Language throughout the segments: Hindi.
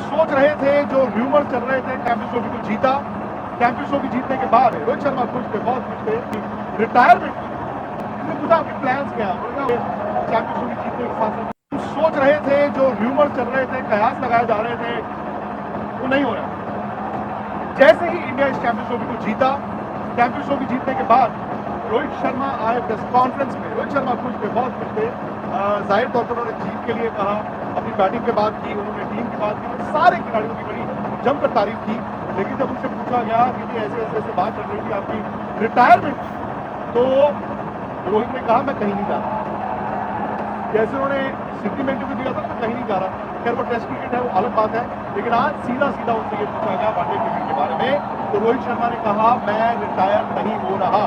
सोच रहे थे, जो र्यूमर चल रहे थे, चैंपियंस ट्रॉफी को जीता, चैंपियंस ट्रॉफी जीतने के बाद रोहित शर्मा खुश थे, बहुत खुश थे। रिटायरमेंट पूछा आपके प्लान्स क्या है, चैंपियंस ट्रॉफी जीतने के साथ सोच रहे थे, जो र्यूमर चल रहे थे, कयास लगाए जा रहे थे, वो नहीं हो रहा। जैसे ही इंडिया इस चैंपियंस ट्रॉफी को जीता, चैंपियंस ट्रॉफी जीतने के बाद रोहित शर्मा आए प्रेस कॉन्फ्रेंस में, रोहित शर्मा खुश थे, बहुत खुश थे। जाहिर तौर पर उन्होंने जीत के लिए कहा, अपनी बैटिंग के बात की, उन्होंने टीम की बात की, सारे खिलाड़ियों की बड़ी जमकर तारीफ की। लेकिन जब उनसे पूछा गया कि ऐसे ऐसे ऐसे बात चल रही थी आपकी रिटायरमेंट, तो रोहित ने कहा मैं कहीं नहीं जा रहा। जैसे उन्होंने सिटी में इंटरव्यू दिया था मैं कहीं नहीं जा रहा। खैर वो टेस्ट क्रिकेट है, वो अलग बात है, लेकिन आज सीधा सीधा उनसे ये पूछा गया वनडे क्रिकेट के बारे में, तो रोहित शर्मा ने कहा मैं रिटायर नहीं हो रहा,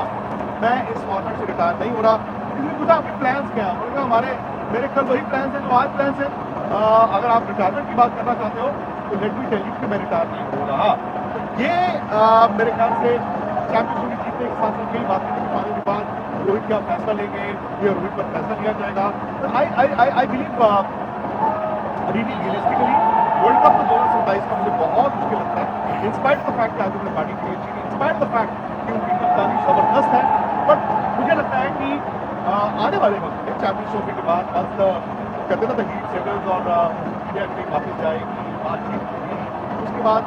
मैं इस फॉर्मेट से रिटायर नहीं हो रहा। इसलिए पूछा आपके प्लान्स क्या हैं, उन्होंने हमारे मेरे कल वही प्लान्स हैं जो आज प्लान्स हैं। अगर आप रिटायरमेंट की बात करना चाहते हो तो लेट मी टेल यू कि मैं रिटायर नहीं हो रहा। तो ये मेरे ख्याल से चैंपियंस ट्रॉफी जीतने के साथ साथ कई बातें पाने के बाद रोहित क्या फैसला लेंगे या रोहित पर फैसला लिया जाएगा। I believe realistically world cup तो 2027 का मुझे बहुत मुश्किल लगता है, इंस्पाइट द फैक्ट कि आगे बैटिंग की अच्छी है, इंस्पाइट द फैक्ट कि उनकी कप्तानी जबरदस्त है। बट मुझे लगता है कि आने वाले वक्त में चैंपियंस ट्रॉफी के बाद कहते ना हीट सेटल्स और इंडिया की टीम वापस जाएगी, बातचीत होगी, उसके बाद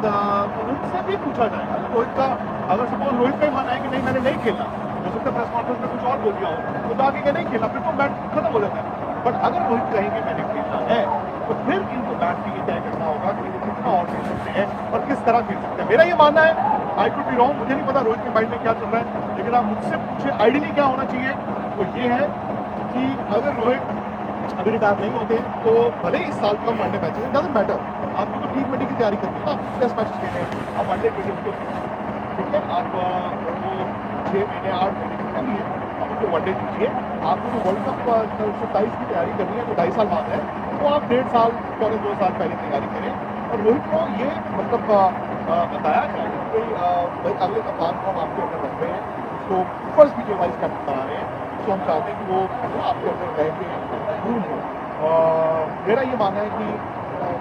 उनसे भी पूछा जाएगा। रोहित का अगर सपोज रोहित का ही मानना है कि नहीं मैंने नहीं खेलना, हो सकता है प्रेस कॉन्फ्रेंस में कुछ और बोल दिया हो तो आगे नहीं खेलना, फिर तो मैच खत्म हो जाता है। बट अगर रोहित कहेंगे मैंने खेलना है तो फिर इनको बैट के लिए तय करना होगा कि वो कितना और खेल सकते हैं और किस तरह खेल सकते हैं। मेरा ये मानना है, आई कुड बी रॉन्ग, मुझे नहीं पता रोहित के माइंड में क्या चल रहा है, लेकिन आप मुझसे पूछे आइडियली क्या होना चाहिए तो ये है कि अगर रोहित अभी रिटायर नहीं होते तो भले ही इस साल कम वनडे मैचेस डजंट मैटर, आपको तो T20 की तैयारी करनी है, आप टेस्ट मैचेस खेल रहे हैं, आप वनडे क्रिकेट को ठीक है, आप वो 6 महीने 8 महीने की कमी है, आप उसको वनडे दीजिए। आपको जो वर्ल्ड कप 27 की तैयारी करनी है तो 2.5 साल बाद है, तो आप 1.5 साल पौने 2 साल पहले तैयारी करें। और रोहित को ये मतलब बताया जाए कि भाई अगले कप्तान को हम आपके अंदर रख रहे हैं, उसको फर्स्ट वीडियो वाइज कैप्टन बना रहे हैं, तो हम चाहते हैं कि वो आपके अंदर रहेंगे रूल हो। मेरा ये मानना है कि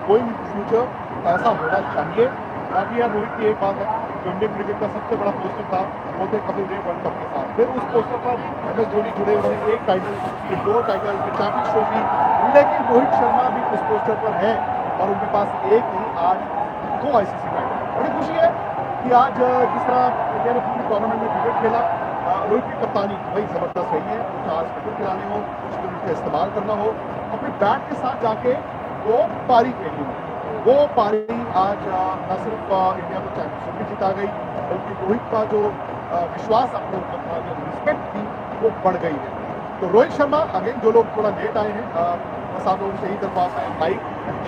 कोई भी फ्यूचर ऐसा होना चाहिए। बाकी यार रोहित की एक बात है, जो इंडियन क्रिकेट का सबसे बड़ा पोस्टर था वो थे कपिल देव वर्ल्ड कप के साथ, फिर उस पोस्टर पर MS धोनी जुड़े, उन्होंने एक टाइटल, फिर 2 टाइटल, फिर चैंपियंस ट्रॉफी, लेकिन रोहित शर्मा भी उस पोस्टर पर है और उनके पास एक नहीं आज 2 ICC टाइटल। बड़ी खुशी है कि आज जिस तरह इंडिया ने पूरी टूर्नामेंट में क्रिकेट खेला, रोहित की कप्तानी भाई जबरदस्त रही है, कुछ आज क्रिकेट खिलाने हो, कुछ क्रिकेट का इस्तेमाल करना हो, अपने बैट के साथ जाके वो पारी खेली हो, वो पारी आज न सिर्फ इंडिया को चैंपियनशिप भी जिता गई, बल्कि रोहित का जो विश्वास अपने ऊपर था, जो रिस्पेक्ट थी वो बढ़ गई है। तो रोहित शर्मा अगेन, जो लोग थोड़ा लेट आए हैं, बस आप लोगों से यही दरख्वास्त है, लाइक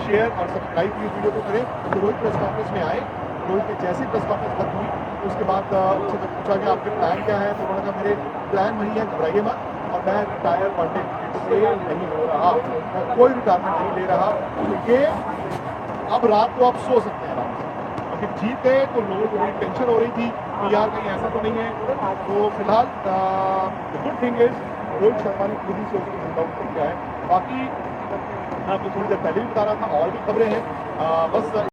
शेयर और सब्सक्राइब की वीडियो को करें। तो रोहित प्रेस कॉन्फ्रेंस में आए, रोहित की जैसी प्रेस कॉन्फ्रेंस खत्म हुई उसके बाद उनसे जब पूछा गया आपके प्लान क्या है, तो उन्होंने कहा मेरे प्लान वही है, घबराइए मत, और मैं रिटायर वनडे क्रिकेट से नहीं हो रहा, मैं कोई रिटायरमेंट नहीं ले रहा। तो ये अब रात को आप सो सकते हैं आराम से, अगर जीत गए तो लोगों को बड़ी टेंशन हो रही थी कि यार कहीं ऐसा तो नहीं है। तो फिलहाल good thing is Rohit Sharma ने खुद ही से उसको रिकॉर्ड कर दिया है। बाकी मैं आपको थोड़ी देर पहले भी बता रहा था, और भी खबरें हैं, बस